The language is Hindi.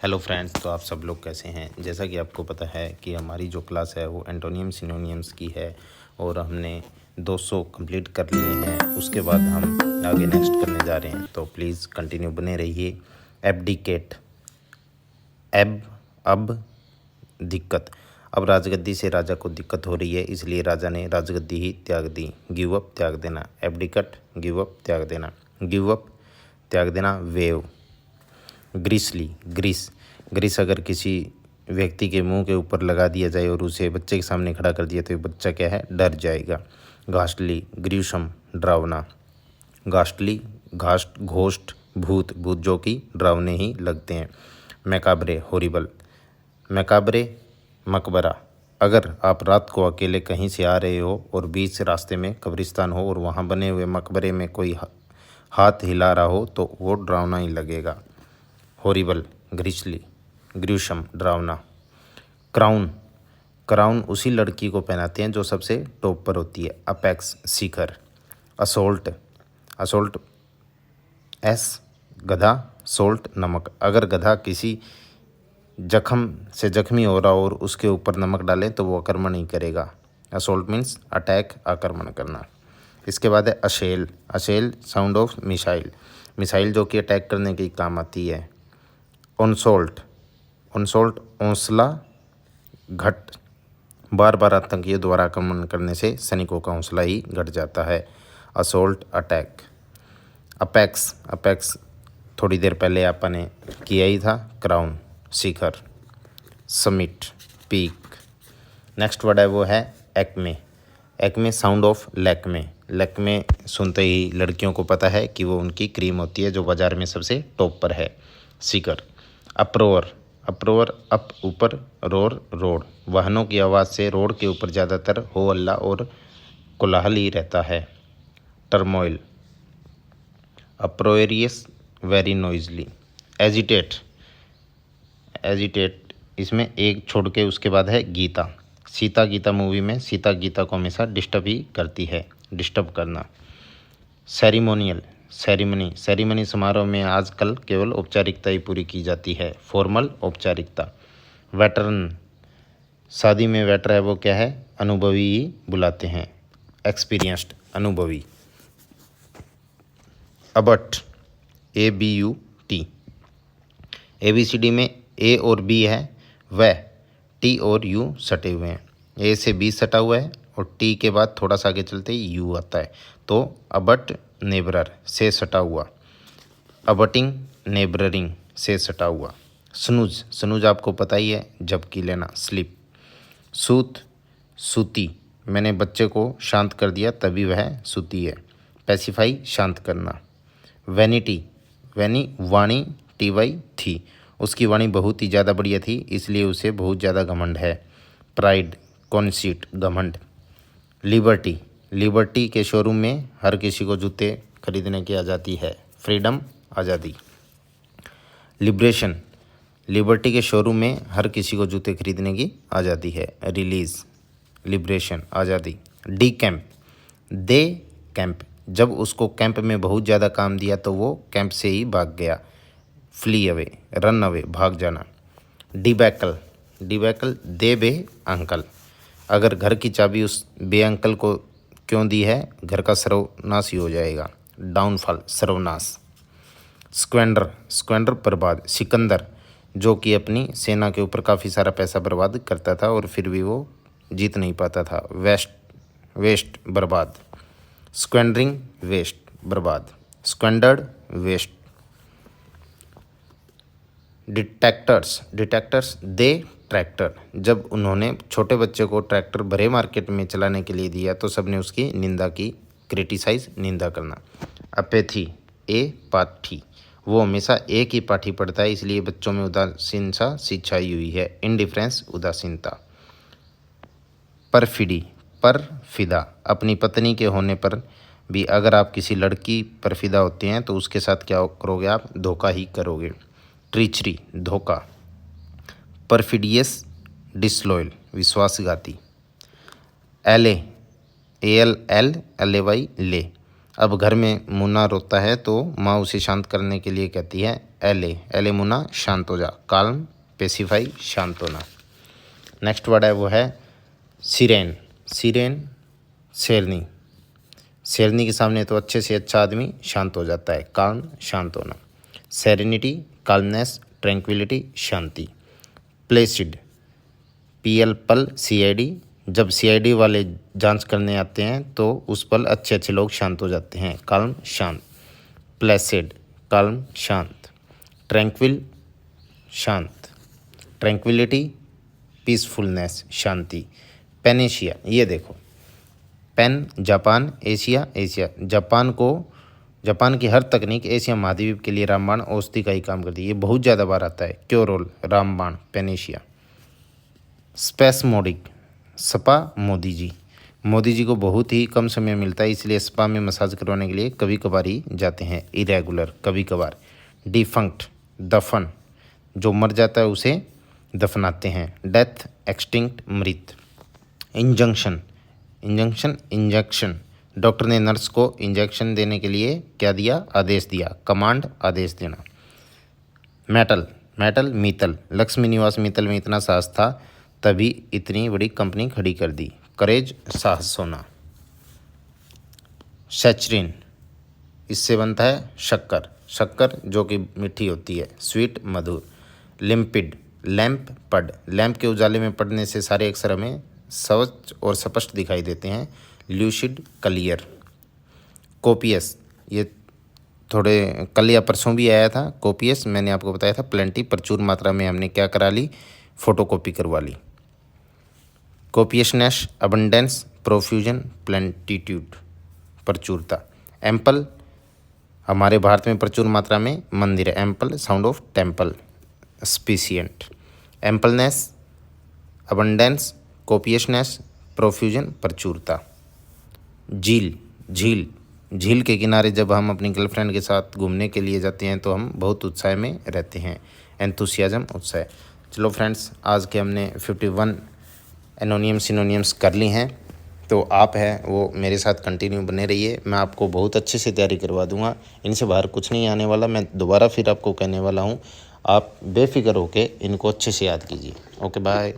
हेलो फ्रेंड्स, तो आप सब लोग कैसे हैं। जैसा कि आपको पता है कि हमारी जो क्लास है वो एंटोनियम सिनोनियम्स की है और हमने 200 कंप्लीट कर लिए हैं। उसके बाद हम आगे नेक्स्ट करने जा रहे हैं, तो प्लीज़ कंटिन्यू बने रहिए। एबडिकेट, अब दिक्कत। अब राजगद्दी से राजा को दिक्कत हो रही है, इसलिए राजा ने राजगद्दी ही त्याग दी। गिव अप, त्याग देना। एबडिकट, गिव अप, त्याग देना। गिव अप, त्याग देना। वेव, ग्रीसली, ग्रीस अगर किसी व्यक्ति के मुंह के ऊपर लगा दिया जाए और उसे बच्चे के सामने खड़ा कर दिया तो ये बच्चा क्या है, डर जाएगा। घास्टली, ग्रीवसम, डरावना। घास्टली, घोस्ट, भूत जो कि डरावने ही लगते हैं। Macabre, horrible. मैकाब्रे, मकबरा। अगर आप रात को अकेले कहीं से आ रहे हो और बीच रास्ते में कब्रिस्तान हो और वहाँ बने हुए मकबरे में कोई हाथ हिला रहा हो तो वो डरावना ही लगेगा। हॉरिबल, ग्रीसली, ग्रीवसम, डरावना। क्राउन उसी लड़की को पहनाते हैं जो सबसे टॉप पर होती है। अपेक्स, शिखर। असोल्ट एस, गधा, सोल्ट, नमक। अगर गधा किसी जख्म से जख्मी हो रहा हो और उसके ऊपर नमक डालें तो वो आक्रमण नहीं करेगा। असोल्ट मीन्स अटैक, आक्रमण करना। इसके बाद है अशेल, साउंड ऑफ मिसाइल जो कि अटैक करने के काम आती है। ऑनसोल्ट, हौसला घट। बार आतंकियों द्वारा आक्रमण करने से सैनिकों का हौसला ही घट जाता है। Assault, attack. अपेक्स थोड़ी देर पहले आपने किया ही था। क्राउन, शिखर। Summit, peak. नेक्स्ट वर्ड है वो है एक्मे, साउंड ऑफ लेक्मे सुनते ही लड़कियों को पता है कि वो उनकी क्रीम होती है जो बाजार में सबसे टॉप पर है। शिखर। अप्रोर, अप ऊपर, रोड। वाहनों की आवाज़ से रोड के ऊपर ज़्यादातर हो हल्ला और कोलाहल ही रहता है। Turmoil, uproarious, very noisily. Agitate, इसमें एक छोड़ के उसके बाद है गीता। गीता मूवी में सीता गीता को हमेशा डिस्टर्ब ही करती है, डिस्टर्ब करना। सेरिमोनियल, सेरेमनी समारोह में आजकल केवल औपचारिकता ही पूरी की जाती है। फॉर्मल, औपचारिकता। वेटरन, शादी में वेटर है वो क्या है, अनुभवी ही बुलाते हैं। एक्सपीरियंस्ड, अनुभवी। Abbott, ABUT। ABCD में A और B है, वह T और U सटे हुए हैं। A से B सटा हुआ है और T के बाद थोड़ा सा आगे चलते ही U आता है, तो अबट नेबरर से सटा हुआ। अबटिंग, नेबररिंग से सटा हुआ। स्नूज आपको पता ही है, झपकी लेना, स्लिप। सूती, मैंने बच्चे को शांत कर दिया तभी वह सूती है। पैसिफाई, शांत करना। वैनिटी, वाणी, TY थी, उसकी वाणी बहुत ही ज़्यादा बढ़िया थी इसलिए उसे बहुत ज़्यादा घमंड है। प्राइड, कॉन्सीट, घमंड। लिबर्टी के शोरूम में हर किसी को जूते खरीदने की आज़ादी है। फ्रीडम, आज़ादी। लिबरेशन, लिबर्टी के शोरूम में हर किसी को जूते खरीदने की आज़ादी है। रिलीज़, लिबरेशन, आज़ादी। डी कैंप, जब उसको कैंप में बहुत ज़्यादा काम दिया तो वो कैंप से ही भाग गया। फ्ली अवे, रन अवे, भाग जाना। डिबैकल, दे बे अंकल, अगर घर की चाबी उस बे अंकल को क्यों दी है, घर का सर्वनाश ही हो जाएगा। डाउनफॉल, सर्वनाश। स्क्वेंडर, बर्बाद। सिकंदर, जो कि अपनी सेना के ऊपर काफ़ी सारा पैसा बर्बाद करता था और फिर भी वो जीत नहीं पाता था। वेस्ट, बर्बाद। स्क्वेंडरिंग, वेस्ट, बर्बाद। स्क्वेंडर्ड, वेस्ट। डिटेक्टर्स, दे ट्रैक्टर, जब उन्होंने छोटे बच्चे को ट्रैक्टर भरे मार्केट में चलाने के लिए दिया तो सबने उसकी निंदा की। क्रिटिसाइज, निंदा करना। अपेथी, पाठी, वो हमेशा एक ही पाठी पढ़ता है इसलिए बच्चों में उदासीन सा सिंचाई हुई है। इंडिफरेंस, उदासीनता। परफिदा, अपनी पत्नी के होने पर भी अगर आप किसी लड़की पर फिदा होते हैं तो उसके साथ क्या करोगे, आप धोखा ही करोगे। ट्रीचरी, धोखा। परफिडियस, डिसलॉयल, विश्वासघाती। LAY, ले, अब घर में मुन्ना रोता है तो माँ उसे शांत करने के लिए कहती है एले एले मुन्ना शांत हो जा, काल्म पेसिफाई शांत होना। नेक्स्ट वर्ड है वो है सिरेन। सिरेन शेरनी। शेरनी के सामने तो अच्छे से अच्छा आदमी शांत हो जाता है, काल्म शांत होना। सेरेनिटी काल्मनेस ट्रैंक्विलिटी शांति। प्लेसिड PL पल CID, जब CID वाले जांच करने आते हैं तो उस पल अच्छे अच्छे लोग शांत हो जाते हैं, काल्म शांत। प्लेसिड काल्म शांत। ट्रैंक्विल शांत। ट्रैंक्विलिटी पीसफुलनेस शांति। पेनेशिया, ये देखो pen Japan, Asia Asia. Japan की हर तकनीक एशिया महाद्वीप के लिए रामबाण औषधि का ही काम करती है। ये बहुत ज़्यादा बार आता है, क्योरोल रामबाण पेनेशिया। स्पेस्मोडिक स्पा मोदी जी को बहुत ही कम समय मिलता है, इसलिए स्पा में मसाज करवाने के लिए कभी कभार ही जाते हैं, इरेगुलर कभी कभार। डिफंक्ट दफन, जो मर जाता है उसे दफनाते हैं। डेथ एक्सटिंक्ट मृत। इंजंक्शन इंजेक्शन, डॉक्टर ने नर्स को इंजेक्शन देने के लिए क्या दिया, आदेश दिया, कमांड आदेश देना। मेटल मीतल, लक्ष्मी निवास मीतल में इतना साहस था तभी इतनी बड़ी कंपनी खड़ी कर दी, करेज साहस होना। सैचरिन, इससे बनता है शक्कर जो कि मीठी होती है, स्वीट मधुर। लिम्पिड लैंप पढ़, लैंप के उजाले में पढ़ने से सारे अक्षर हमें स्वच्छ और स्पष्ट दिखाई देते हैं, ल्यूसिड क्लियर। कोपियस, ये थोड़े कल या परसों भी आया था, कोपियस मैंने आपको बताया था, प्लेंटी प्रचुर मात्रा में हमने क्या करा ली, फोटोकॉपी करवा ली। कोपियसनेस अबंडेंस प्रोफ्यूजन प्लेंटीट्यूड प्रचुरता। एम्पल, हमारे भारत में प्रचुर मात्रा में मंदिर है, एम्पल साउंड ऑफ टेम्पल। स्पीसिएंट, एम्पलनेस अबंडेंस कोपियसनेस प्रोफ्यूजन प्रचुरता। झील के किनारे जब हम अपनी गर्लफ्रेंड के साथ घूमने के लिए जाते हैं तो हम बहुत उत्साह में रहते हैं, एंथुसियाज्म उत्साह। चलो फ्रेंड्स, आज के हमने 51 एनोनियम सिनोनियम्स कर ली हैं, तो आप है वो मेरे साथ कंटिन्यू बने रहिए, मैं आपको बहुत अच्छे से तैयारी करवा दूंगा, इनसे बाहर कुछ नहीं आने वाला। मैं दोबारा फिर आपको कहने वाला हूँ, आप बेफिक्र होकर इनको अच्छे से याद कीजिए। Okay bye.